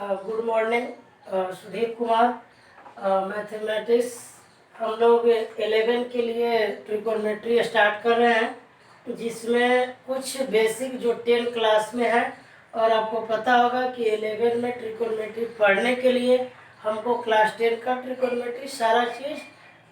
Good morning. Sudhir Kumar, mathematics. हम लोग 11 के लिए ट्रिकोनोमेट्री स्टार्ट कर रहे हैं, जिसमें कुछ बेसिक जो 10 क्लास में है। और आपको पता होगा कि 11 में ट्रिकोनोमेट्री पढ़ने के लिए हमको क्लास 10 का ट्रिकोनोमेट्री सारा चीज़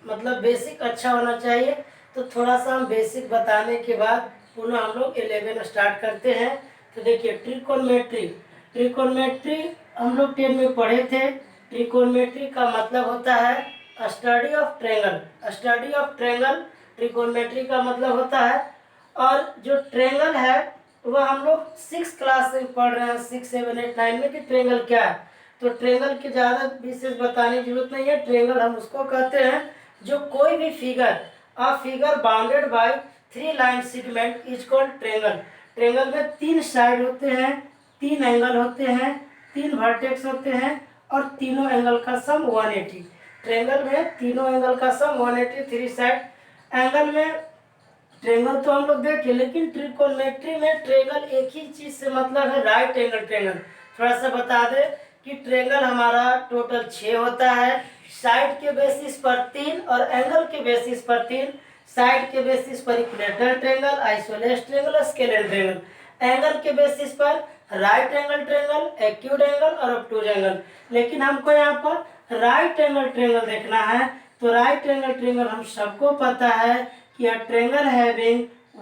मतलब बेसिक अच्छा होना चाहिए। तो थोड़ा सा हम बेसिक बताने के बाद पुनः हम लोग 11 स्टार्ट करते हैं। तो देखिए, ट्रिकोनोमेट्री ट्रिकोनोमेट्री हम लोग 10 में पढ़े थे। ट्रिकोनोमेट्री का मतलब होता है study of triangle. Study of triangle trigonometry का मतलब होता है। और जो ट्रेंगल है वह हम लोग 6 क्लास से पढ़ रहे हैं, 6, 7, 8, 9 में कि ट्रेंगल क्या है। तो ट्रेंगल की ज़्यादा विशेष बताने की जरूरत नहीं है। ट्रेंगल हम उसको कहते हैं जो कोई भी figure bounded by 3 line segment is called triangle. Triangle में 3 साइड होते हैं, 3 एंगल होते हैं, 3 वर्टेक्स होते हैं और तीनों एंगल का सम 180। ट्रेंगल में तीनों एंगल का सम 180, 3 साइड एंगल में। ट्रेंगल तो हम लोग देखे, लेकिन ट्रिकोनोमेट्री में ट्रेंगल एक ही चीज से मतलब है, राइट एंगल ट्रेंगल। थोड़ा सा बता दे कि ट्रेंगल हमारा टोटल 6 होता है। साइड के बेसिस पर 3 और एंगल के बेसिस पर 3। साइड के बेसिस पर इक्विलेटरल ट्रेंगल, आइसोसेलेस ट्रेंगल और स्केलेन ट्रेंगल। एंगल के बेसिस पर right angle triangle, acute angle और ऑब्टूज एंगल। लेकिन हमको यहाँ पर राइट एंगल ट्रेंगल देखना है। तो राइट एंगल ट्रेंगल हम सबको पता है कि a triangle having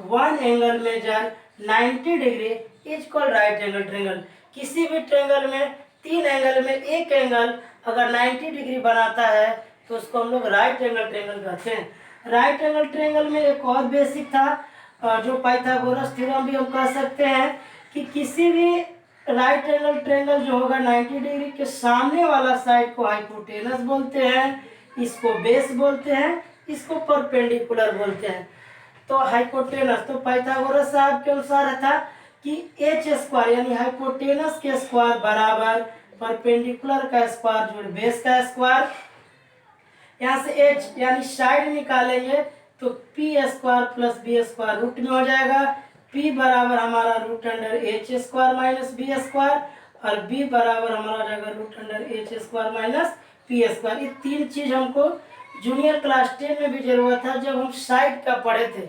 one angle measure 90 degree is called right angle triangle. किसी भी ट्रेंगल में 3 एंगल में एक एंगल अगर 90 डिग्री बनाता है तो उसको हम लोग राइट एंगल ट्रेंगल कहते हैं। राइट एंगल ट्रेंगल में एक और बेसिक था जो पाइथागोरस थ्योरम भी हम कह सकते हैं कि किसी भी राइट एंगल ट्रेंगल जो होगा 90 डिग्री के सामने वाला साइड को हाइपोटेनस बोलते हैं, इसको बेस बोलते हैं, इसको परपेंडिकुलर बोलते हैं। तो हाइपोटेनस तो पाइथागोरस साहब के अनुसार था कि एच स्क्वायर यानी हाइपोटेनस के स्क्वायर बराबर परपेंडिकुलर का स्क्वायर जोड़ बेस का स्क्वायर। यहाँ से एच यानी साइड निकालेंगे तो P square plus B square root में हो जाएगा। पी बराबर हमारा root under H square minus B square और बी बराबर हमारा हो जाएगा root under H square minus P square. ये 3 चीज हमको जूनियर क्लास 10 में भी जरूरत था जब हम साइड का पढ़े थे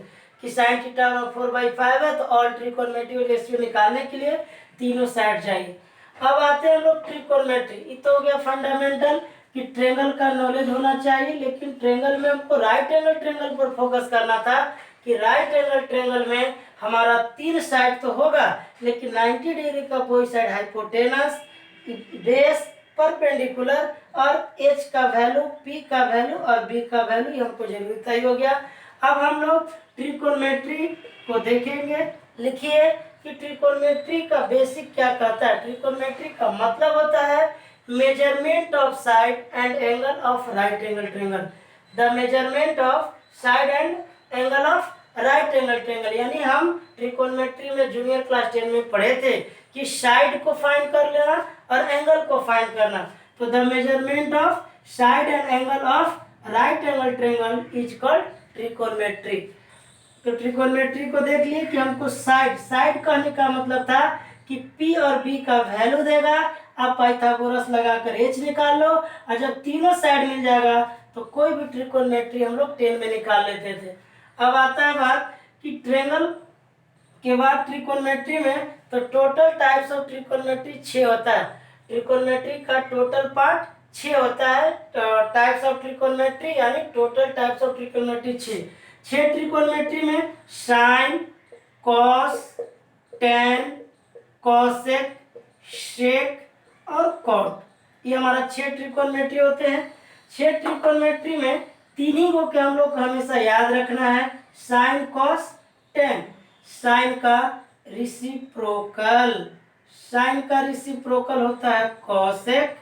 कि साइन थीटा 4/5 है तो ऑल ट्रिकोनोमेट्री रेशियो निकालने के लिए तीनों साइड चाहिए। अब आते हैं लोग ट्रिकोनोमेट्री। ये तो हो गया फंडामेंटल कि ट्रेंगल का नॉलेज होना चाहिए, लेकिन ट्रेंगल में हमको राइट एंगल ट्रेंगल पर फोकस करना था कि राइट एंगल ट्रेंगल में हमारा 3 साइड तो होगा, लेकिन 90 डिग्री का कोई साइड हाइपोटेनस, बेस, परपेंडिकुलर और एच का वैल्यू, पी का वैल्यू और बी का वैल्यू हमको जरूरी तय हो गया। अब हम लोग ट्रिकोनोमेट्री को देखेंगे। लिखिए कि ट्रिकोनोमेट्री का बेसिक क्या कहता है। ट्रिकोनोमेट्री का मतलब होता है measurement of side and angle of right angle triangle. The measurement of side and angle of right angle triangle. यानी हम ट्रिकोनोमेट्री में जूनियर क्लास 10 में पढ़े थे कि साइड को फाइंड कर लेना और एंगल को फाइंड करना। तो the measurement of side and angle of right angle triangle is called trigonometry. तो ट्रिकोनोमेट्री को देख लिए कि हमको साइड कहने का मतलब था कि P और B का वैल्यू देगा। आप पाइथागोरस लगाकर H निकाल लो और जब तीनों साइड मिल जाएगा तो कोई भी ट्रिकोनोमेट्री हम लोग 10 में निकाल लेते थे। अब आता है बात कि ट्रेंगल के बाद ट्रिकोनोमेट्री में तो टोटल टाइप्स ऑफ ट्रिकोनोमेट्री 6 होता है। ट्रिकोनोमेट्री का टोटल पार्ट 6 होता है। टाइप्स ऑफ ट्रिकोनोमेट्री यानी total types of trigonometry 6 trigonometry में साइन, कॉस, टेन, कॉसेक, सेक और कॉट, ये हमारा 6 ट्रिकोनोमेट्री होते हैं। 6 ट्रिकोनोमेट्री में 3 ही को हम लोग को हमेशा याद रखना है, साइन, कॉस, टेन। साइन का रिसिप्रोकल, साइन का रिसिप्रोकल होता है कॉसेक,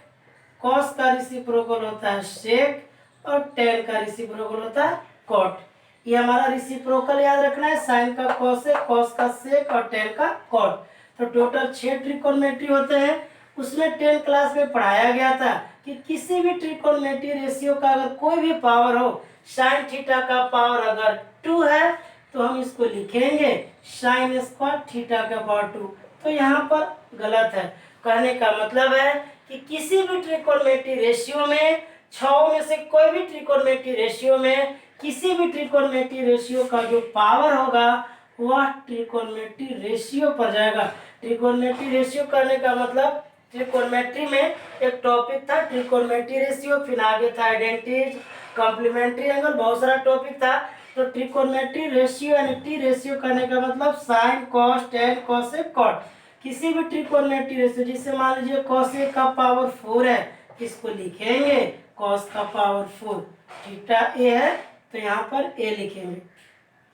कॉस का रिसिप्रोकल होता है सेक और टेन का रिसिप्रोकल होता है कॉट। ये हमारा रिसिप्रोकल याद रखना है, साइन का कॉसेक, कॉस का सेक और टेन का कॉट। तो टोटल 6 ट्रिकोनोमेट्री होते हैं। उसमें 10 क्लास में पढ़ाया गया था कि किसी भी ट्रिकोनोमेट्री रेशियो का अगर कोई भी पावर हो, साइन थीटा का पावर अगर 2 है तो हम इसको लिखेंगे साइन स्क्वायर थीटा का पावर 2। तो यहाँ पर गलत है। कहने का मतलब है कि किसी भी ट्रिकोनोमेट्री रेशियो में, छहों में से कोई भी ट्रिकोनोमेट्री रेशियो में, किसी भी ट्रिकोनोमेट्री रेशियो का जो पावर होगा वह ट्रिकोनोमेट्री रेशियो पर जाएगा। ट्रिकोनोमेट्री रेशियो करने का मतलब, ट्रिकोनोमेट्री में एक टॉपिक था ट्रिकोनोमेट्री रेशियो, फिर आगे था आइडेंटिटीज, कॉम्प्लीमेंट्री एंगल, बहुत सारा टॉपिक था। तो ट्रिकोनोमेट्री रेशियो यानी टी रेशियो करने का मतलब sine cos tan cosec cot. किसी भी ट्रिकोनोमेट्री रेशियो, जिससे मान लीजिए कोसेक का पावर 4 है, इसको लिखेंगे कॉस का पावर 4, थीटा ए है तो यहाँ पर ए लिखेंगे।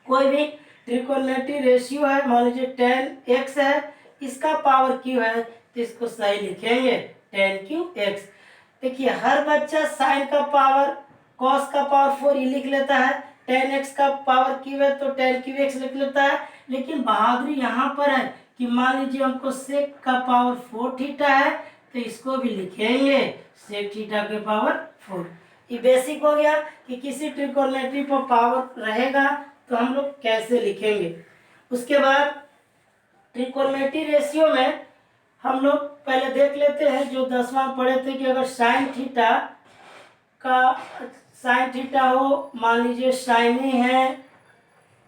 कोई भी ट्रिकोनोमेट्री रेशियो है, मान लीजिए टेन एक्स है, इसका पावर क्यू है तो इसको सही लिखेंगे टेन क्यू एक्स। देखिए हर बच्चा साइन का पावर, कॉस का पावर 4 ये लिख लेता है, टेन एक्स का पावर क्यू है तो टेन क्यू एक्स लिख लेता है। लेकिन बहादुरी यहाँ पर है कि मान लीजिए हमको सेक का पावर 4 थीटा है तो इसको भी लिखेंगे सेक थीटा के पावर 4। ये बेसिक हो गया कि किसी ट्रिकोनोमेट्री पर पावर रहेगा तो हम लोग कैसे लिखेंगे। उसके बाद ट्रिकोनोमेट्री रेशियो में हम लोग पहले देख लेते हैं जो 10वां पढ़े थे कि अगर साइन थीटा का, साइन थीटा हो, मान लीजिए साइन ए है,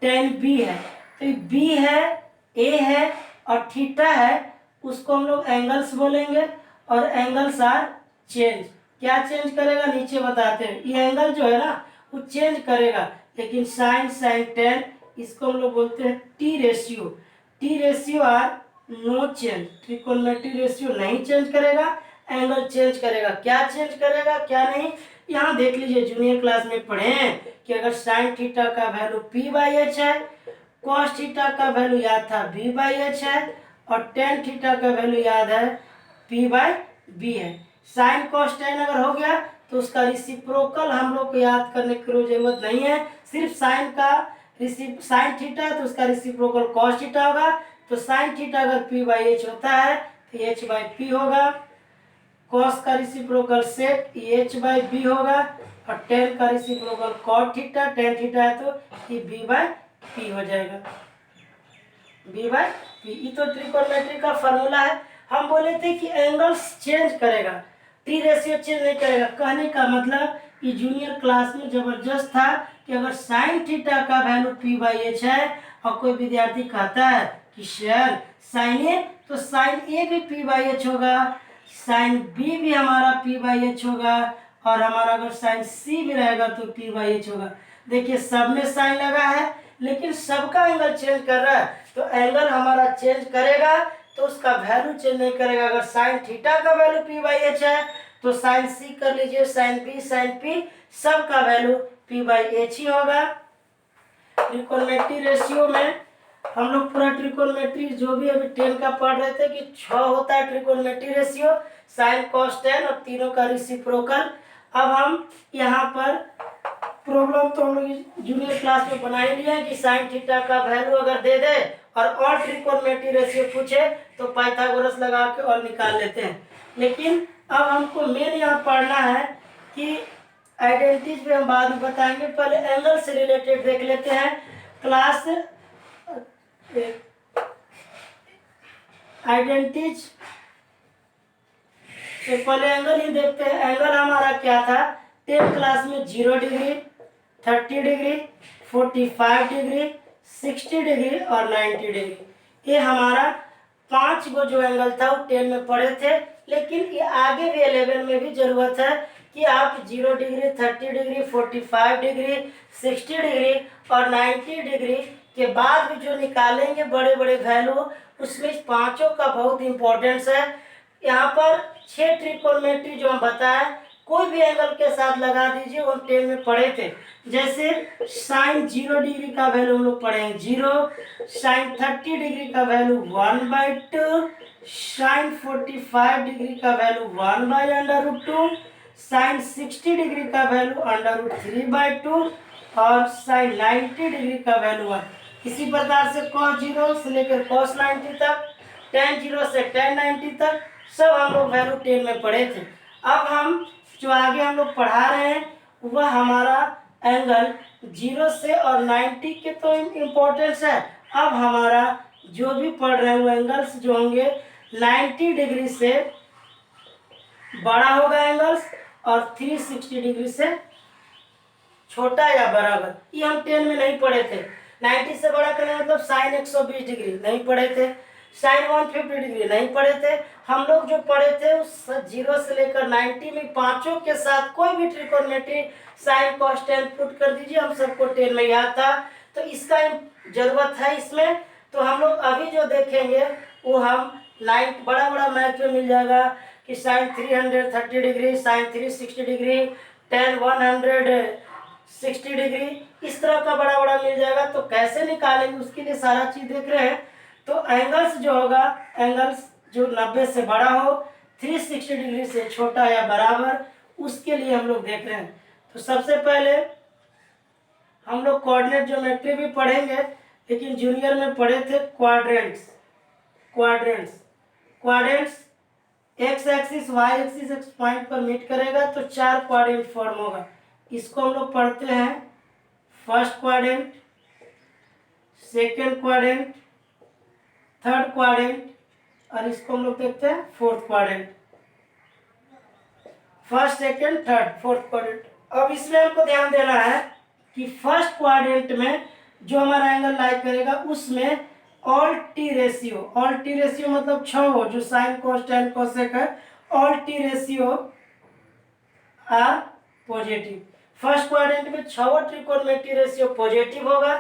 टेन बी है, तो बी है, ए है और थीटा है, उसको हम लोग एंगल्स बोलेंगे और एंगल्स आर चेंज। क्या चेंज करेगा नीचे बताते हैं। ये एंगल जो है ना वो चेंज करेगा, लेकिन साइन साइन टेन इसको हम लोग बोलते हैं T ratio. T ratio are no change. Trigonometry ratio नहीं चेंज करेगा, एंगल चेंज करेगा। क्या चेंज करेगा क्या नहीं, यहाँ देख लीजिए जूनियर क्लास में पढ़े हैं कि अगर साइन थीटा का वैल्यू पी बाई एच है, कॉस थीटा का वैल्यू याद था बी बाई एच है और टेन थीटा का वैल्यू याद है पी बाई बी है। साइन कॉस टेन अगर हो गया तो उसका रिसिप्रोकल हम लोग को याद करने की कोई जरूरत नहीं है। सिर्फ साइन का साइन थीटा है तो उसका रिसिप्रोकल कॉस थीटा होगा। तो साइन थीटा अगर पी बाई एच होता है तो एच बाई पी होगा, कॉस का reciprocal sec H by B होगा और टेन का reciprocal cot theta, tan theta है तो ये बी बाई पी हो जाएगा, बी बाई पी। ये तो ट्रिकोनोमेट्री का फॉर्मूला है। हम बोले थे कि एंगल्स चेंज करेगा, टी रेशियो चेंज नहीं करेगा। कहने का मतलब ये जूनियर क्लास में जबरदस्त था कि अगर साइन थीटा का वैल्यू पी बाई एच है और कोई विद्यार्थी कहता है कि सर साइन ए, तो साइन ए भी पी बाई एच होगा, साइन बी भी हमारा पी बाई एच होगा और हमारा अगर साइन सी भी रहेगा तो पी बाई एच होगा। देखिए सब में साइन लगा है लेकिन सबका एंगल चेंज कर रहा है, तो एंगल हमारा चेंज करेगा तो उसका वैल्यू चेंज नहीं करेगा। अगर साइन थीटा का वैल्यू पी बाई एच है तो साइन सी कर लीजिए, साइन बी साइन पी सबका वैल्यू पी बाई एच ही होगा। ट्रिकोनोमेट्री रेशियो में हम लोग पूरा ट्रिकोनोमेट्री जो भी अभी 10 का पढ़ रहे थे कि 6 होता है trigonometry ratio, sign cos ten और तीनों का रिसिप्रोकल। अब हम यहाँ पर प्रॉब्लम तो हम लोग जूनियर क्लास में बना ही लिया है कि साइन थीटा का वैल्यू अगर दे दे और ट्रिकोनोमेट्री रेशियो पूछे तो पाइथागोरस लगा के और निकाल लेते हैं। लेकिन अब हमको मेन यहाँ पढ़ना है कि आइडेंटिटीज भी हम बाद में बताएंगे, पहले एंगल से रिलेटेड देख लेते हैं। क्लास आइडेंटिटीज से पहले एंगल ही देखते हैं। एंगल हमारा क्या था 10 क्लास में, 0 डिग्री, 30 डिग्री, 45 डिग्री, 60 डिग्री और 90 डिग्री। ये हमारा 5 गो जो एंगल था वो 10 में पढ़े थे। लेकिन ये आगे भी 11 में भी जरूरत है कि आप 0 डिग्री, 30 डिग्री, 45 डिग्री, 60 डिग्री और 90 डिग्री के बाद भी जो निकालेंगे बड़े बड़े वैल्यू, उसमें पांचों का बहुत इंपॉर्टेंस है। यहाँ पर 6 ट्रिकोनोमेट्री जो हम बताएं कोई भी एंगल के साथ लगा दीजिए, वो 10 में पढ़े थे। जैसे साइन 0 डिग्री का वैल्यू हम लोग पढ़ेंगे 0, साइन 30 डिग्री का वैल्यू 1/2, साइन 45 डिग्री का वैल्यू 1/√2, साइन 60 डिग्री का वैल्यू √3/2 और साइन 90 डिग्री का वैल्यू 1। इसी प्रकार से cos 0 से लेकर cos 90 तक, tan 0 से tan 90 तक सब हम लोग वैल्यू 10 में पढ़े थे। अब हम जो आगे हम लोग पढ़ा रहे हैं वह हमारा एंगल 0 से और 90 के तो इम्पोर्टेंस है। अब हमारा जो भी पढ़ रहे हैं वो एंगल्स जो होंगे 90 डिग्री से बड़ा होगा एंगल्स और 360 डिग्री से छोटा या बराबर। ये हम 10 में नहीं पढ़े थे। 90 से बड़ा करने मतलब साइन 120 डिग्री नहीं पढ़े थे, साइन 150 डिग्री नहीं पढ़े थे। हम लोग जो पढ़े थे उस 0 से लेकर 90 में पांचों के साथ कोई भी trigonometry sign cos ten put कर दीजिए, हम सबको 10 में याद था। तो इसका जरूरत है इसमें। तो हम लोग अभी जो देखेंगे वो हम बड़ा बड़ा मैथ में मिल जाएगा कि sine 330 degree, sine 360 degree, tan 160 degree, इस तरह का बड़ा बड़ा मिल जाएगा। तो कैसे निकालेंगे उसके लिए सारा चीज देख रहे हैं। तो एंगल्स जो होगा, एंगल्स जो 90 से बड़ा हो, 360 डिग्री से छोटा या बराबर, उसके लिए हम लोग देख रहे हैं। तो सबसे पहले हम लोग कोऑर्डिनेट ज्योमेट्री भी पढ़ेंगे, लेकिन जूनियर में पढ़े थे quadrants. Quadrants X axis Y axis X point पर मीट करेगा तो 4 क्वाड्रेंट फॉर्म होगा। इसको हम लोग पढ़ते हैं first quadrant, second quadrant, third quadrant, और इसको हम लोग देखते हैं fourth quadrant. First second third fourth quadrant. अब इसमें हमको ध्यान देना है कि फर्स्ट क्वाड्रेंट में जो हमारा एंगल लाई करेगा उसमें ऑल टी रेशियो मतलब 6 हो, जो साइन कॉस टेन कोसेक है, all T ratio are positive. First quadrant में 6 ट्रिकोनोमेट्री रेशियो पॉजिटिव होगा।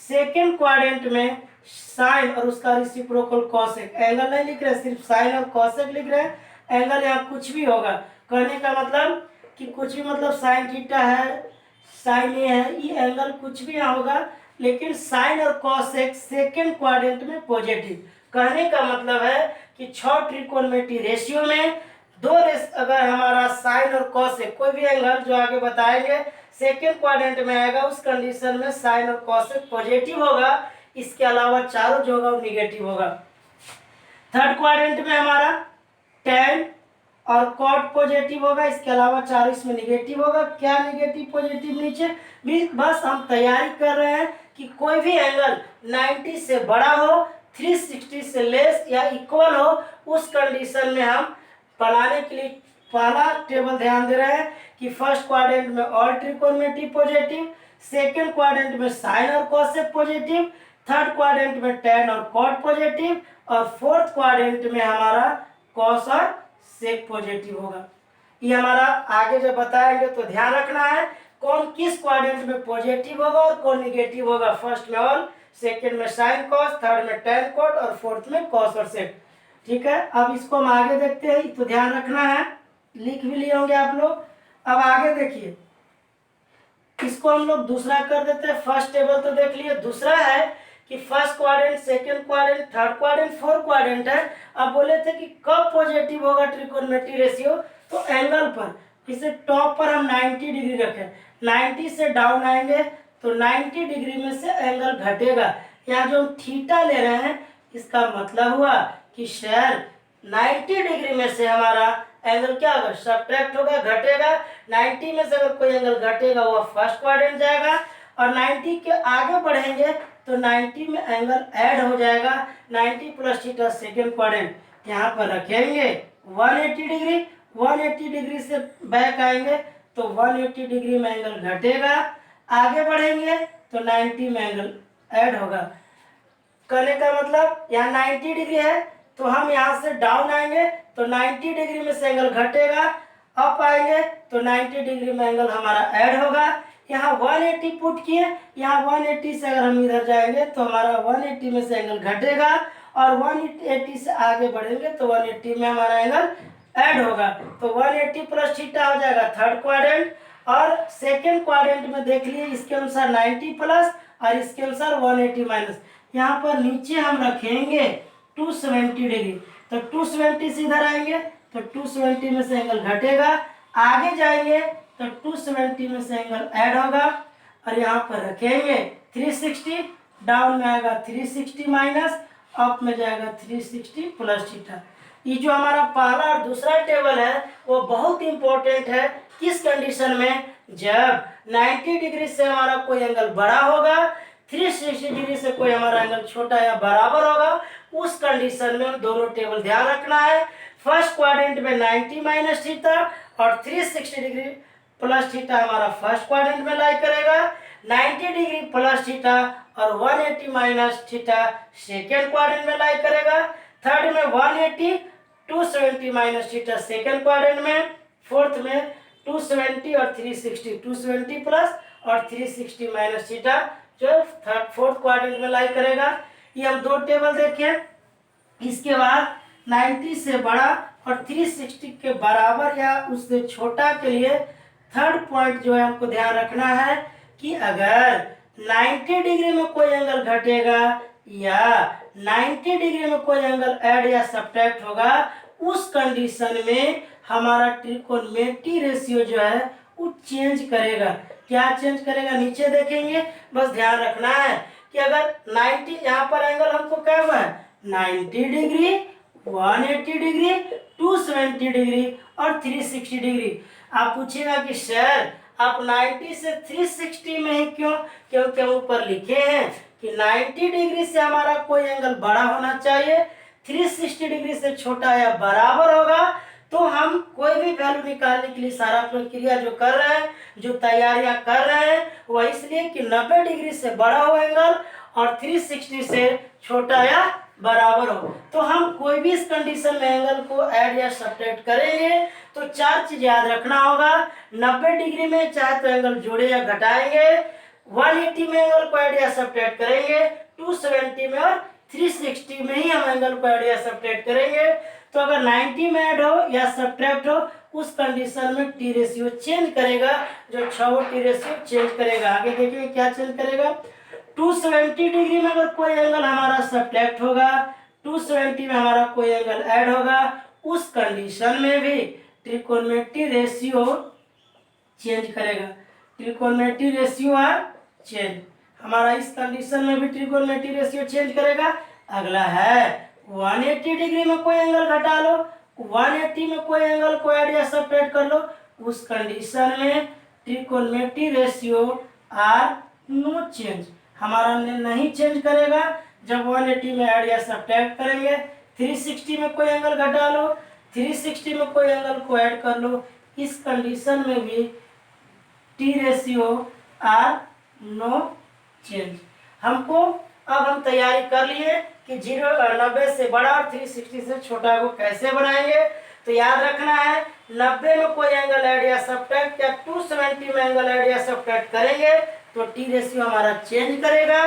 सेकेंड क्वाड्रेंट में साइन और उसका रेसिप्रोकल कॉसेक, एंगल नहीं लिख रहे, सिर्फ साइन और कॉसेक लिख रहे हैं। एंगल यहाँ कुछ भी होगा, कहने का मतलब कि कुछ भी मतलब साइन थीटा है, साइन ए है, ये एंगल कुछ भी यहाँ होगा, लेकिन साइन और कॉसेक सेकेंड क्वाड्रेंट में पॉजिटिव। कहने का मतलब है कि 6 ट्रिकोनोमेट्री रेशियो में अगर हमारा साइन और कॉसेक कोई भी एंगल जो आगे बताएंगे सेकेंड क्वाड्रेंट में आएगा, उस कंडीशन में साइन और कॉसेक पॉजिटिव होगा। इसके अलावा चारों जो होगा वो निगेटिव होगा। थर्ड क्वाड्रेंट में हमारा टेन और कॉट पॉजिटिव होगा, इसके अलावा चारों इसमें निगेटिव होगा। क्या निगेटिव पॉजिटिव नीचे भी, बस हम तैयारी कर रहे हैं कि कोई भी एंगल 90 से बड़ा हो, 360 से लेस या इक्वल हो, उस कंडीशन में हम बनाने के लिए पहला टेबल ध्यान दे रहे हैं कि फर्स्ट क्वाड्रेंट में all trigonometry positive, second quadrant में साइन और कॉसेक पॉजिटिव, थर्ड क्वाड्रेंट में टेन और कॉट पॉजिटिव, और फोर्थ क्वाड्रेंट में हमारा कॉस और सेक पॉजिटिव होगा। ये हमारा आगे जब बताएंगे तो ध्यान रखना है कौन किस क्वाड्रेंट में पॉजिटिव होगा और कौन निगेटिव होगा। फर्स्ट में ऑल, सेकेंड में साइन कॉस, थर्ड में टेन कॉट और फोर्थ में कॉस और सेक। ठीक है, अब इसको हम आगे देखते हैं, तो ध्यान रखना है, लिख भी लिए होंगे आप लोग। अब आगे देखिए, इसको हम लोग दूसरा कर देते हैं। फर्स्ट टेबल तो देख लिए, दूसरा है कि first quadrant, second quadrant, third quadrant, fourth quadrant है। अब बोले थे कि कब पॉजिटिव होगा ट्रिकोनोमेट्री रेशियो, तो एंगल पर, इसे टॉप पर हम 90 डिग्री रखें, 90 से डाउन आएंगे तो 90 डिग्री में से एंगल घटेगा। यहाँ जो हम थीटा ले रहे हैं इसका मतलब हुआ कि शेयर 90 डिग्री में से हमारा एंगल क्या होगा, सब्ट्रैक्ट होगा, घटेगा। 90 में से अगर कोई एंगल घटेगा वो फर्स्ट क्वाड्रेंट जाएगा, और 90 के आगे बढ़ेंगे तो 90 में एंगल ऐड हो जाएगा, 90 प्लस थीटा सेकेंड क्वाड्रेंट। यहाँ पर रखेंगे 180 डिग्री, 180 डिग्री से बैक आएंगे तो 180 डिग्री में एंगल घटेगा, आगे बढ़ेंगे तो 90 में एंगल ऐड होगा। कहने का मतलब यहाँ 90 डिग्री है तो हम यहाँ से डाउन आएंगे तो 90 डिग्री में से एंगल घटेगा, अप आएंगे तो 90 डिग्री में एंगल हमारा ऐड होगा। यहाँ 180 पुट किए, यहाँ 180 से अगर हम इधर जाएंगे तो हमारा 180 में से एंगल घटेगा, और 180 से आगे बढ़ेंगे तो 180 में हमारा एंगल ऐड होगा। तो 180 प्लस थीटा हो जाएगा थर्ड क्वाड्रेंट, और सेकेंड क्वाड्रेंट में देख लिए इसके अनुसार 90 प्लस और इसके अनुसार 180 माइनस। यहाँ पर नीचे हम रखेंगे 270 डिग्री, तो 270 से इधर आएंगे तो 270 में से एंगल घटेगा, आगे जाएंगे तो 270 में से एंगल ऐड होगा, और यहाँ पर रखेंगे 360, डाउन में आएगा 360 माइनस, अप में जाएगा 360 प्लस थीटा। ये जो हमारा पहला और दूसरा टेबल है वो बहुत इंपॉर्टेंट है। किस कंडीशन में, जब 90 डिग्री से हमारा कोई एंगल बड़ा होगा, 360 डिग्री से कोई हमारा एंगल छोटा या बराबर होगा, उस कंडीशन में दोनों टेबल ध्यान रखना है। फर्स्ट क्वाड्रेंट में 90 माइनस थीटा और 360 डिग्री प्लस थीटा हमारा फर्स्ट क्वाड्रेंट में लाई करेगा, 90 डिग्री प्लस थीटा और 180 माइनस थीटा सेकेंड क्वाड्रेंट में लाई करेगा। थर्ड में 180 270 माइनस थीटा सेकेंड क्वाड्रेंट में। फोर्थ में 270 और 360, 270 प्लस और 360 माइनस थीटा जो थर्ड फोर्थ क्वाड्रेंट में लाई करेगा। ये हम दो टेबल देखें। इसके बाद 90 से बड़ा और 360 के बराबर या उससे छोटा के लिए थर्ड पॉइंट जो है हमको ध्यान रखना है कि अगर 90 डिग्री में कोई एंगल घटेगा या 90 डिग्री में कोई एंगल ऐड या सब्ट्रैक्ट होगा, उस कंडीशन में हमारा त्रिकोणमिति रेशियो जो है वो चेंज करेगा। क्या चेंज करेगा, नीचे देखेंगे। बस ध्यान रखना है कि अगर 90 यहाँ पर एंगल हमको क्या हुआ है 90 डिग्री, 180 डिग्री, 270 डिग्री और 360 डिग्री। आप पूछेगा कि सर आप 90 से 360 में ही क्यों, क्योंकि ऊपर लिखे हैं कि 90 डिग्री से हमारा कोई एंगल बड़ा होना चाहिए, 360 डिग्री से छोटा या बराबर होगा। तो हम कोई भी वैल्यू निकालने के लिए सारा प्रक्रिया जो कर रहे हैं, जो तैयारियां कर रहे हैं, वह इसलिए कि 90 डिग्री से बड़ा हो एंगल और 360 से छोटा या बराबर हो। तो हम कोई भी इस कंडीशन में एंगल को ऐड या सब्ट्रैक्ट करेंगे तो चार चीज याद रखना होगा। 90 डिग्री में चाहे तो एंगल जोड़े या घटाएंगे, 180 में एंगल को ऐड या सब्ट्रैक्ट करेंगे, 270 में और 360 में ही हम एंगल को ऐड या सब्ट्रैक्ट करेंगे। तो अगर 90 में ऐड हो या सब्ट्रैक्ट हो, उस कंडीशन में टी रेशियो चेंज करेगा, जो 6 टी रेशियो चेंज करेगा। आगे देखिए क्या चेंज करेगा। 270 डिग्री में अगर कोई एंगल हमारा सब्ट्रैक्ट होगा, 270 में हमारा कोई एंगल ऐड होगा, उस कंडीशन में भी त्रिकोणमिति रेशियो चेंज करेगा। त्रिकोणमिति रेशियो आर चेंज, हमारा इस कंडीशन में भी त्रिकोणमिति रेशियो चेंज करेगा। अगला है 180 डिग्री में कोई एंगल घटा लो, 180 में कोई एंगल को ऐड या सब्ट्रैक्ट कर लो, उस कंडीशन में त्रिकोणमिति रेशियो आर नो चेंज, हमारा नहीं चेंज करेगा। जब 180 में ऐड या सब्ट्रैक्ट करेंगे, 360 में कोई एंगल घटा लो, 360 में कोई एंगल को ऐड कर लो, इस कंडीशन में भी T ratio are no change. हमको अब हम तैयारी कर लिए कि 90 से बड़ा और 360 से छोटा को कैसे बनाएंगे। तो याद रखना है 90 में कोई एंगल ऐड या सब्ट्रैक्ट या 270 में एंगल ऐड या सब्ट्रैक्ट करेंगे तो टी रेशियो हमारा चेंज करेगा।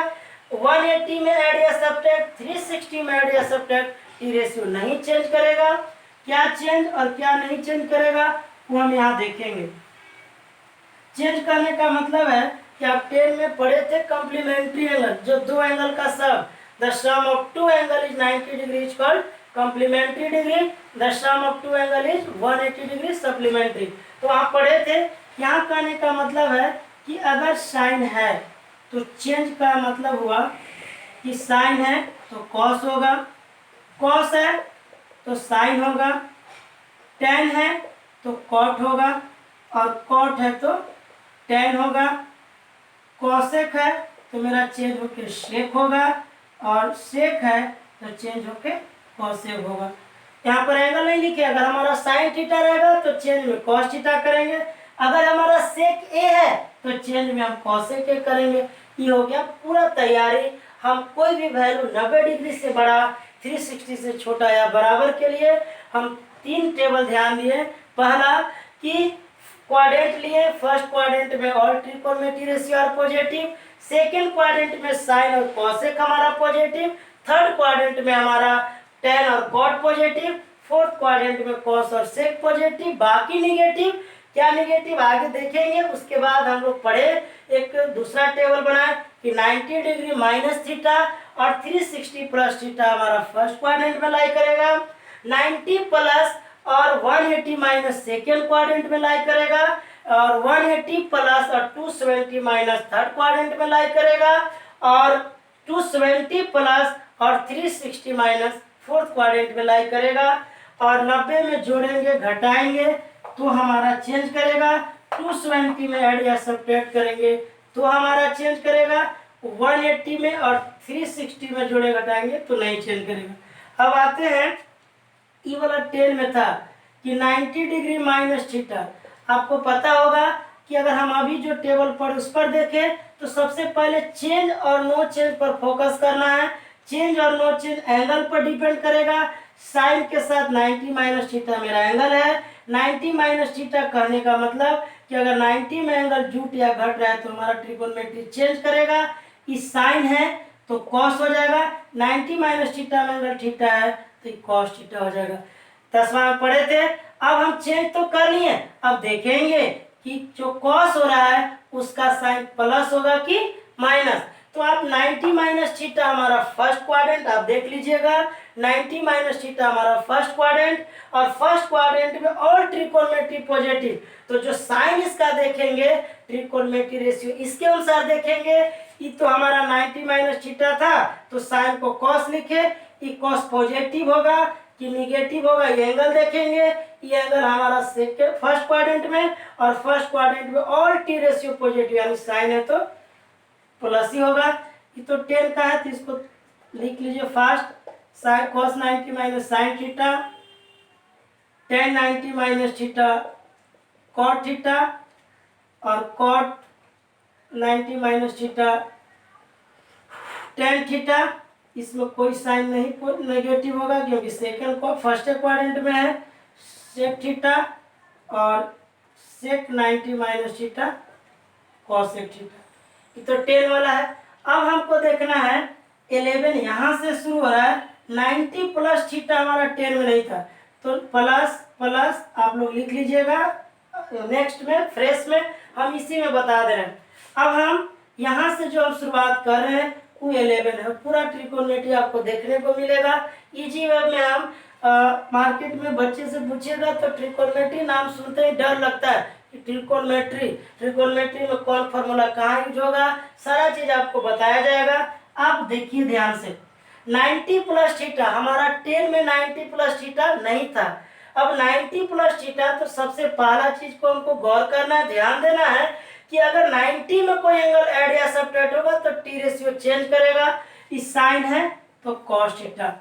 180 में ऐड या सब्ट्रैक्ट, 360 में ऐड या सब्ट्रैक्ट, टी रेशियो नहीं चेंज करेगा। क्या चेंज और क्या नहीं चेंज करेगा वो हम यहाँ देखेंगे। चेंज करने का मतलब है कि आप 10 में पढ़े थे कॉम्प्लीमेंट्री एंगल, जो दो एंगल का सम, the sum of two angle is 90 degree is called complementary degree, the sum of two angle is 180 degree supplementary. तो आप पढ़े थे। यहाँ कहने का मतलब है कि अगर साइन है तो चेंज का मतलब हुआ कि साइन है तो कॉस होगा, कॉस है तो साइन होगा, टेन है तो कॉट होगा और कॉट है तो टेन होगा, कॉसेक है तो मेरा चेंज होके सेक होगा और सेक है तो चेंज होके कॉसेक होगा। यहाँ पर एंगल नहीं लिखे, अगर हमारा साइन थीटा रहेगा तो चेंज में कॉस थीटा करेंगे, अगर हमारा सेक ए है तो चेंज में हम कॉसेक ए करेंगे। ये हो गया पूरा तैयारी। हम कोई भी वैल्यू 90 डिग्री से बड़ा, 360 से छोटा या बराबर के लिए हम 3 टेबल ध्यान दिए। पहला कि क्वाड्रेंट लिए, फर्स्ट क्वाड्रेंट में ऑल त्रिकोणमिति ratio are positive, second quadrant में साइन और कॉसेक हमारा पॉजिटिव, थर्ड क्वाड्रेंट में हमारा टेन और कॉट पॉजिटिव, फोर्थ क्वाड्रेंट में कॉस और सेक पॉजिटिव, बाकी निगेटिव। क्या निगेटिव आगे देखेंगे। उसके बाद हम लोग पढ़े एक दूसरा टेबल बनाए कि 90 डिग्री माइनस थीटा और 360 प्लस थीटा हमारा फर्स्ट क्वाड्रेंट में लाई करेगा, 90 प्लस और 180 माइनस सेकेंड क्वाड्रेंट में लाई करेगा और 180 प्लस और 270 माइनस थर्ड क्वाड्रेंट में लाई करेगा और 270 प्लस और 360 माइनस फोर्थ क्वाड्रेंट में लाई करेगा और 90 में जोड़ेंगे घटाएंगे तो हमारा चेंज करेगा, 270 में ऐड या सब्ट्रैक्ट करेंगे तो हमारा चेंज करेगा, 180 में और 360 में जोड़े घटाएंगे तो नहीं चेंज करेगा। अब आते हैं ई वाला 10 में था कि 90 डिग्री माइनस थीटा। आपको पता होगा कि अगर हम अभी जो टेबल पर उस पर देखें तो सबसे पहले चेंज और नो चेंज पर फोकस करना है। चेंज और नो चेंज एंगल पर डिपेंड करेगा। साइन के साथ 90 माइनस थीटा मेरा एंगल है। 90 माइनस थीटा कहने का मतलब कि अगर 90 में एंगल जुट या घट रहा है तो हमारा ट्रिगोनोमेट्री चेंज करेगा। इस साइन है तो कॉस हो जाएगा। 90 माइनस थीटा में एंगल थीटा है तो कॉस थीटा हो जाएगा। 10वां में पढ़े थे। अब हम चेंज तो कर लिए, अब देखेंगे कि जो कॉस हो रहा है उसका साइन प्लस होगा कि माइनस। तो आप 90 माइनस थीटा हमारा फर्स्ट क्वाड्रेंट आप देख लीजिएगा। 90 माइनस थीटा हमारा फर्स्ट क्वाड्रेंट, और फर्स्ट क्वाड्रेंट में ऑल ट्रिकोनोमेट्री पॉजिटिव। तो जो साइन इसका देखेंगे ट्रिकोनोमेट्री रेशियो इसके अनुसार देखेंगे। ये तो हमारा 90 माइनस थीटा था तो साइन को कॉस लिखे। ये कॉस पॉजिटिव होगा कि निगेटिव होगा, ये एंगल देखेंगे। ये एंगल हमारा सेकेंड फर्स्ट क्वाड्रेंट में, और फर्स्ट क्वाड्रेंट में ऑल टी रेशियो पॉजिटिव यानी साइन है तो प्लस ही होगा। ये तो 10 का है तो इसको लिख लीजिए fast. Sine cos 90 minus sine theta, tan 90 minus theta cot theta, और cot 90 minus theta tan theta. इसमें कोई साइन नहीं नेगेटिव होगा क्योंकि सेकंड को फर्स्ट क्वाड्रेंट में है। सेक थीटा और सेक 90 माइनस थीटा कॉसेक थीटा। ये तो 10 वाला है। अब हमको देखना है 11 यहाँ से शुरू हो रहा है। 90 प्लस थीटा हमारा 10 में नहीं था तो प्लस प्लस आप लोग लिख लीजिएगा। नेक्स्ट में फ्रेश में हम इसी में बता दे रहे हैं। अब हम यहाँ से जो हम शुरुआत कर रहे हैं वो 11 है। पूरा ट्रिकोनोमेट्री आपको देखने को मिलेगा। इजी वे में हम मार्केट में बच्चे से पूछिएगा तो ट्रिकोनोमेट्री नाम सुनते ही डर लगता है कि ट्रिकोनोमेट्री में कौन फार्मूला कहाँ यूज होगा, सारा चीज आपको बताया जाएगा। आप देखिए ध्यान से। 90 प्लस थीटा हमारा 10 में 90 प्लस थीटा नहीं था। अब 90 प्लस थीटा तो सबसे पहला चीज को हमको गौर करना है, ध्यान देना है कि अगर 90 में कोई एंगल ऐड या सब्ट्रैक्ट होगा तो टी रेशियो चेंज करेगा। इस साइन है तो कॉस थीटा।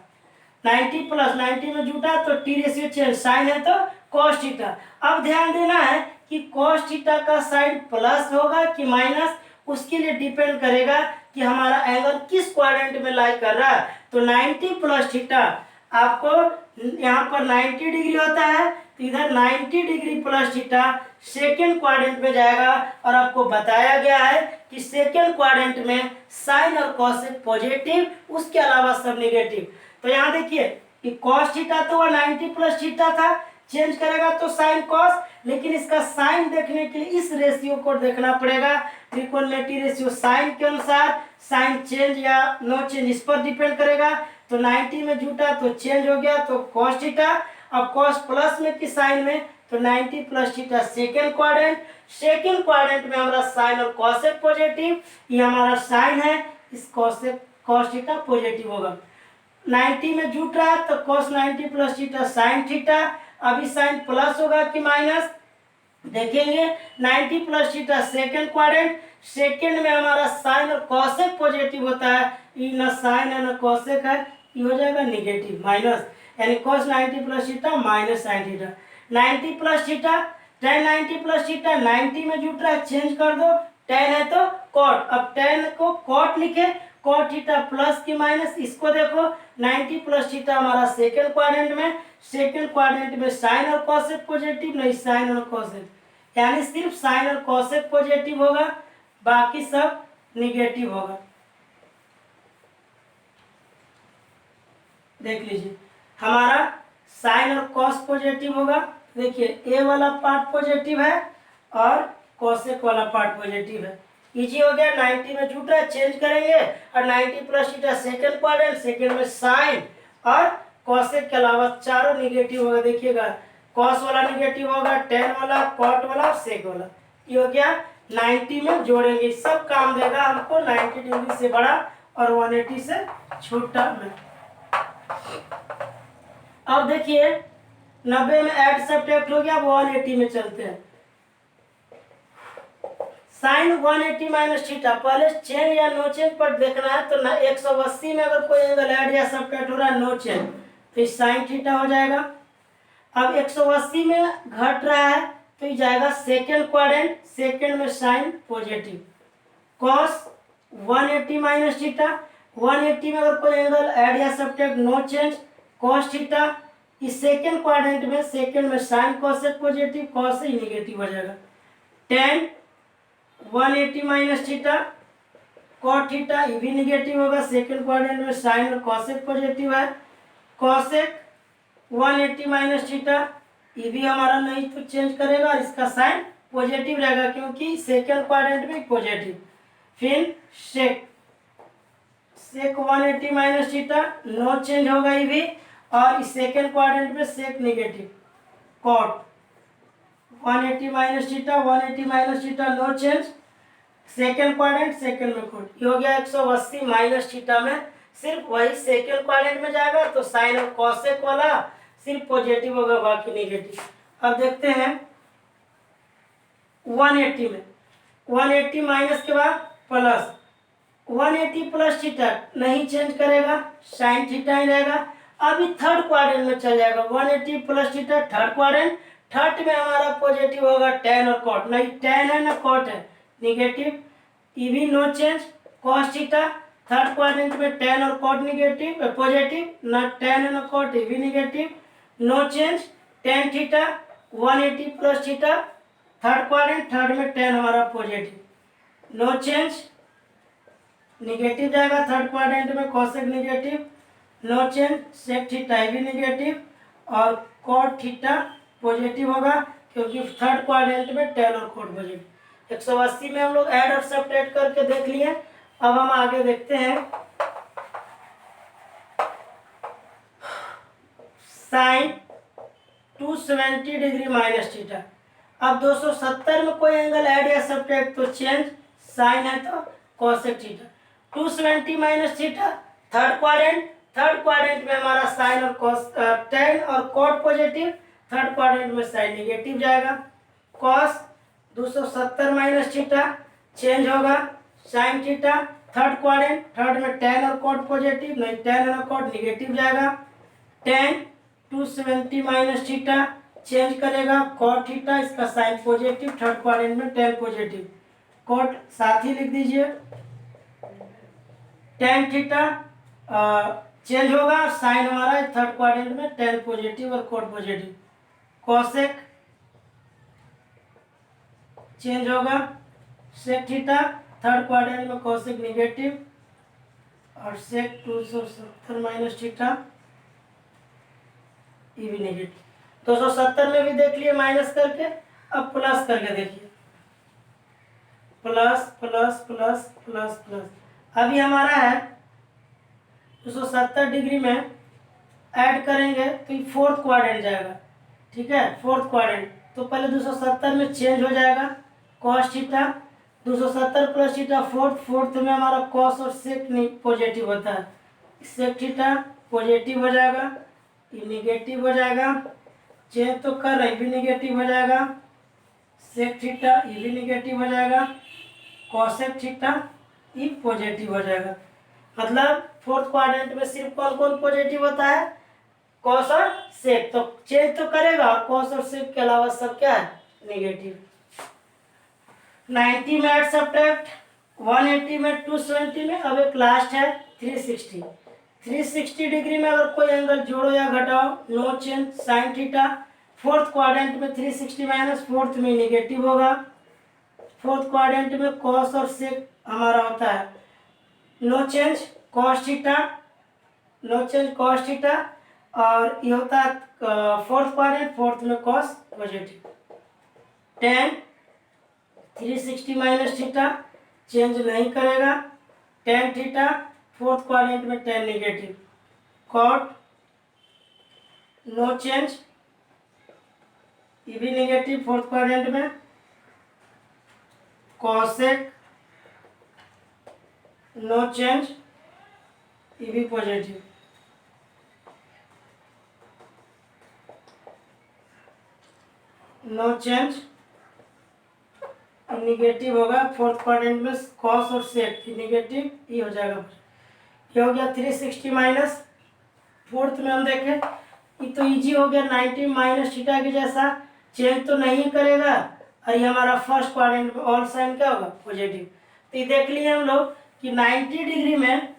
90 प्लस 90 में जुटा तो टी रेशियो चेंज, साइन है तो कॉस थीटा। अब ध्यान देना है कि कॉस थीटा का साइन प्लस होगा कि माइनस, उसके लिए डिपेंड करेगा कि हमारा एंगल किस क्वाड्रेंट में लाई कर रहा है। तो 90 प्लस थीटा आपको यहाँ पर 90 डिग्री होता है तो इधर 90 degree plus theta second quadrant में जाएगा। और आपको बताया गया है कि सेकेंड क्वाड्रेंट में साइन और कॉसेक पॉजिटिव, उसके अलावा सब नेगेटिव। तो यहाँ देखिए कि कॉस थीटा तो वह 90 प्लस थीटा था, चेंज करेगा तो साइन कॉस, लेकिन इसका साइन देखने के लिए इस रेशियो को देखना पड़ेगा। ट्रिकोनोमेट्री रेशियो साइन के अनुसार, साइन चेंज या नो चेंज इस पर डिपेंड करेगा। तो 90 में जुटा तो चेंज हो गया तो कॉस थीटा। अब कॉस प्लस में कि साइन में, तो 90 प्लस थीटा सेकेंड क्वाड्रेंट में हमारा साइन और कॉसेक पॉजिटिव, ये हमारा साइन है, इस कॉसेक कॉस थीटा पॉजिटिव होगा। 90 में जुट रहा है तो cos 90 plus theta sine theta. अभी साइन प्लस होगा कि माइनस देखेंगे। 90 plus theta second quadrant, second में हमारा साइन और कॉसेक पॉजिटिव होता है। ये ना साइन है ना कॉसेक है, ये हो जाएगा निगेटिव माइनस, यानी cos 90 plus theta minus sine theta. 90 plus theta tan 90 plus theta 90 में जुट रहा है, चेंज कर दो, tan है तो कॉट। अब tan को कॉट लिखे, कॉट थीटा प्लस की माइनस, इसको देखो 90 प्लस थीटा हमारा सेकेंड क्वाड्रेंट में साइन और कॉसेक पॉजिटिव, नहीं साइन और कॉसेक, यानी सिर्फ साइन और कॉसेक पॉजिटिव होगा, बाकी सब निगेटिव होगा। देख लीजिए हमारा साइन और कॉस पॉजिटिव होगा। देखिए ए वाला पार्ट पॉजिटिव है और कॉसेक वाला पार्ट पॉजिटिव है। इजी हो गया। 90 में जुट रहा है, चेंज करेंगे, और 90 plus theta second quadrant, second में साइन और कॉसेक के अलावा चारों निगेटिव होगा। देखिएगा कॉस वाला निगेटिव होगा, tan वाला, कॉट वाला, सेक वाला। ये हो गया। 90 में जोड़ेंगे, सब काम देगा हमको 90 डिग्री से बड़ा और 180 से छोटा में। अब देखिए 90 में ऐड सब्ट्रैक्ट हो गया, 180 में चलते हैं। साइन 180 माइनस थीटा, पहले चेंज या नो चेंज पर देखना है। तो 180 में अगर कोई एंगल ऐड या सब्ट्रैक्ट हो रहा है नो चेंज, तो साइन थीटा हो जाएगा। अब 180 में घट रहा है तो ये जाएगा सेकेंड क्वाड्रेंट, सेकेंड में sine positive. Cos 180 minus theta, 180 में अगर कोई एंगल ऐड या subtract no change, cos theta. इस सेकेंड क्वाड्रेंट में सेकेंड में साइन कॉसेक पॉजिटिव, कॉस ही निगेटिव हो जाएगा। Tan 180 minus theta, cot theta, ये भी निगेटिव होगा। सेकेंड क्वाड्रेंट में साइन और कॉसेक पॉजिटिव है। कॉसेक 180 माइनस थीटा, ये भी हमारा नहीं तो चेंज करेगा, इसका साइन पॉजिटिव रहेगा क्योंकि सेकेंड क्वाड्रेंट में पॉजिटिव। फिर sec 180 minus theta, no change होगा ये भी, और इस सेकेंड क्वाड्रेंट में sec negative. Cot 180 minus theta, 180 minus theta, no change. Second quadrant second में कॉट, ये हो गया 180 माइनस थीटा में। सिर्फ वही सेकेंड क्वाड्रेंट में जाएगा तो साइन और कॉसेक वाला सिर्फ पॉजिटिव होगा, बाकी निगेटिव। अब देखते हैं 180 में, 180 माइनस के बाद प्लस 180 प्लस थीटा नहीं चेंज करेगा, साइन थीटा ही रहेगा। अभी थर्ड क्वाड्रेंट में चल जाएगा, 180 plus theta third quadrant. Third में हमारा पॉजिटिव होगा टेन और कॉट, नहीं टेन है ना कॉट है, निगेटिव। ये भी no change. Cos theta third quadrant में टेन और कॉट निगेटिव पॉजिटिव, ना टेन है ना कॉट, ये भी negative, no change. Tan theta 180 plus theta third quadrant, third में टेन हमारा पॉजिटिव, नो चेंज। निगेटिव जाएगा थर्ड क्वाड्रेंट में, cosec negative, no change. Sec theta भी निगेटिव और कॉट थीटा पॉजिटिव होगा क्योंकि थर्ड क्वाड्रेंट में टेन और कॉट पॉजिटिव। 180 में हम लोग ऐड और सब्ट्रैक्ट करके देख लिए। अब हम आगे देखते हैं साइन 270 डिग्री माइनस थीटा। अब 270 में कोई एंगल ऐड या सब्ट्रैक्ट तो चेंज, साइन है तो cosec theta. 270 minus theta third quadrant, third quadrant में हमारा साइन और कॉस टेन और कॉट पॉजिटिव, थर्ड क्वाड्रेंट में साइन निगेटिव जाएगा। कॉस 270 माइनस थीटा चेंज होगा, sine theta third quadrant, third में टेन और कॉट पॉजिटिव, नहीं टेन और कॉट निगेटिव जाएगा। टेन 270 माइनस थीटा चेंज करेगा, कॉट थीटा, इसका साइन पॉजिटिव, थर्ड क्वाड्रेंट में टेन पॉजिटिव, कॉट साथ ही लिख दीजिए। टेन थीटा चेंज होगा, साइन हमारा थर्ड क्वाड्रेंट में टेन पॉजिटिव और कॉट पॉजिटिव। कॉसेक चेंज होगा, सेक थीटा थर्ड क्वाड्रेंट में कॉसेक निगेटिव और सेक 270 माइनस थीटा ये भी निगेटिव। 270 में भी देख लिए माइनस करके, अब प्लस करके देखिए, plus plus plus plus plus. अभी हमारा है 270 डिग्री में ऐड करेंगे तो ये फोर्थ क्वाड्रेंट जाएगा, ठीक है, फोर्थ क्वाड्रेंट। तो पहले 270 में चेंज हो जाएगा, cos theta 270 plus theta fourth, fourth में हमारा कॉस और सेक पॉजिटिव होता है, सेक थीटा पॉजिटिव हो जाएगा, ये निगेटिव हो जाएगा। चेंज तो कर रहे भी निगेटिव हो जाएगा, सेक थीटा ये भी निगेटिव हो जाएगा, कॉसेक थीटा ये पॉजिटिव हो जाएगा। मतलब फोर्थ क्वाड्रेंट में सिर्फ कौन कौन पॉजिटिव होता है, कॉस और सेक। तो चेंज तो करेगा और कॉस और सेक के अलावा सब क्या है, निगेटिव। 90 में ऐड सब्ट्रैक्ट, 180 में 270 में, अब एक लास्ट है 360। 360 डिग्री में अगर कोई एंगल जोड़ो या घटाओ no change, sine theta. Fourth quadrant में 360 माइनस, फोर्थ में निगेटिव होगा। फोर्थ क्वाड्रेंट में कॉस और सेक हमारा होता है no change, cos theta, no change cos theta, और ये होता है फोर्थ क्वाड्रेंट, फोर्थ में cos positive. Tan 360 minus theta change नहीं करेगा, टेन थीटा फोर्थ क्वाड्रेंट में tan negative, cot no change ये भी निगेटिव फोर्थ क्वाड्रेंट में, कॉसेक नो चेंज ये भी पॉजिटिव, नो चेंज निगेटिव होगा, फोर्थ क्वाड्रेंट में कॉस और सेक निगेटिव, ये हो जाएगा। ये हो गया 360 माइनस, फोर्थ में हम देखें ये तो इजी हो गया, 90 माइनस थीटा के जैसा, चेंज तो नहीं करेगा। और ये हमारा फर्स्ट क्वाड्रेंट में ऑल साइन क्या होगा, पॉजिटिव। तो ये देख लिए हम लोग कि 90 डिग्री में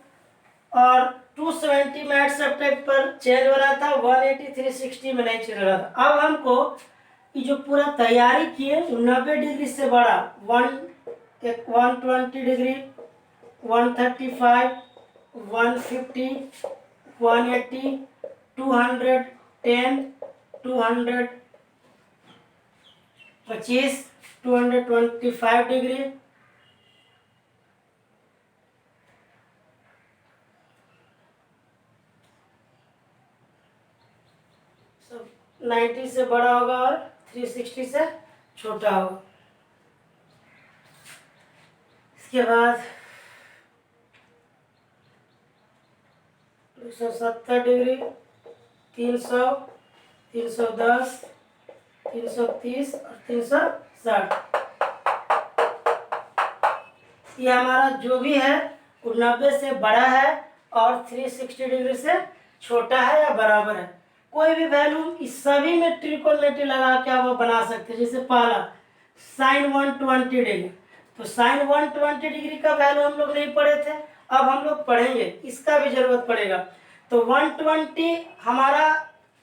और 270 में एट सब्ट्रैक्ट पर चेंज हो रहा था, 180 360 में नहीं चल रहा था। अब हमको ये जो पूरा तैयारी किए 90 डिग्री से बड़ा 120 डिग्री, 135, 150, 180, 210, 225, 225 डिग्री, सब 90 से बड़ा होगा और 360 से छोटा होगा। इसके बाद 270 डिग्री, 300, 310, 330 और 360। ये हमारा जो भी है वो 90 से बड़ा है और 360 डिग्री से छोटा है या बराबर है। कोई भी वैल्यू इस सभी में ट्रिकोनोमेट्री लगा के आप बना सकते हैं। जैसे पहला साइन 120 डिग्री, तो साइन 120 डिग्री का वैल्यू हम लोग नहीं पढ़े थे, अब हम लोग पढ़ेंगे, इसका भी जरूरत पड़ेगा। तो 120 हमारा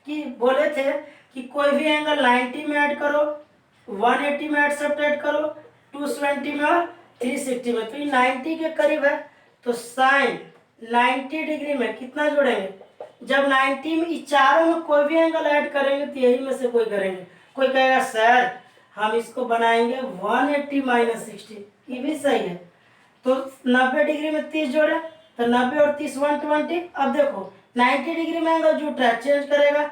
कि बोले थे कि कोई भी एंगल 90 में ऐड करो, 180 में ऐड सब्ट्रैक्ट करो, 270 में और 360 में। तो ये 90 के करीब है, तो साइन 90 डिग्री में कितना जोड़ेंगे, जब 90 में इस चारों में कोई भी एंगल ऐड करेंगे तो यही में से कोई करेंगे। कोई कहेगा सर हम इसको बनाएंगे 180 माइनस 60, ये भी सही है। तो 90 डिग्री में 30 जोड़े, तो 90 और 30 120। अब देखो 90 डिग्री में एंगल जुट रहा है, चेंज करेगा,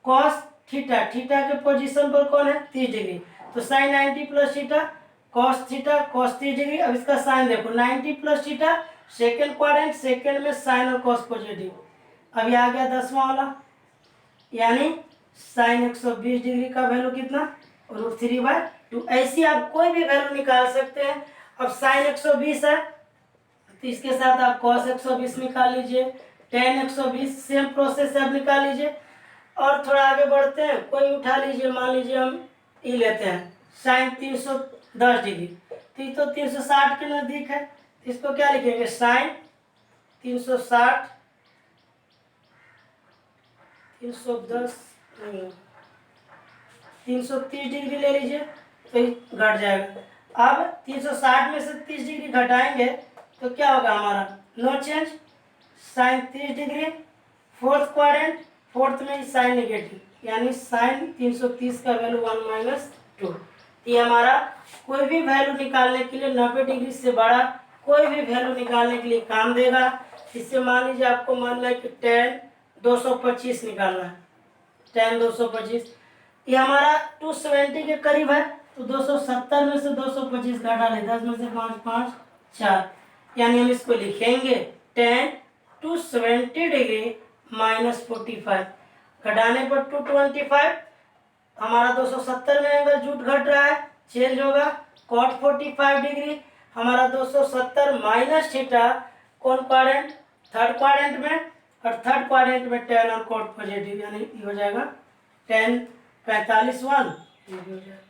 कॉस थीटा, थीटा के पोजीशन पर कौन है 30 डिग्री, तो sine 90 plus theta cos theta cos 30 degree. अब इसका साइन देखो 90 plus theta, second quadrant, second में साइन और कॉस पॉजिटिव। अब ये आ गया 10वां वाला, यानी साइन 120 डिग्री का वैल्यू कितना, √3/2। ऐसी आप कोई भी वैल्यू निकाल सकते हैं। अब साइन 120 है तो इसके साथ आप कॉस 120 निकाल लीजिए, टेन 120 सेम प्रोसेस से आप निकाल लीजिए। और थोड़ा आगे बढ़ते हैं, कोई उठा लीजिए, मान लीजिए हम ये लेते हैं साइन 310 डिग्री, तो ये तो 360 के नज़दीक है, तो इसको क्या लिखेंगे, साइन 360, 310 330 डिग्री ले लीजिए तो ये घट जाएगा। अब 360 में से 30 डिग्री घटाएंगे तो क्या होगा हमारा, no change, sine 30 degree, fourth quadrant, fourth में साइन नेगेटिव, यानी साइन 330 का वैल्यू 1 - 2। ये हमारा कोई भी वैल्यू निकालने के लिए 90 डिग्री से बड़ा कोई भी वैल्यू निकालने के लिए काम देगा। इससे मान लीजिए आपको मानना है कि tan 225 निकालना है, tan 225, ये हमारा 270 के करीब है, तो 270 में से 225 घटा ले, 10 में से 5 5 4, यानी हम इसको लिखेंगे tan 270 डिग्री -45, घटाने पर 225, हमारा 270 में एंगल जुट घट रहा है, चेंज होगा, cot 45 डिग्री, हमारा 270 माइनस थीटा, कौन क्वाड्रेंट, थर्ड क्वाड्रेंट में, और थर्ड क्वाड्रेंट में tan और cot पॉजिटिव, यानी ये हो जाएगा tan 45 1, ये हो जाएगा।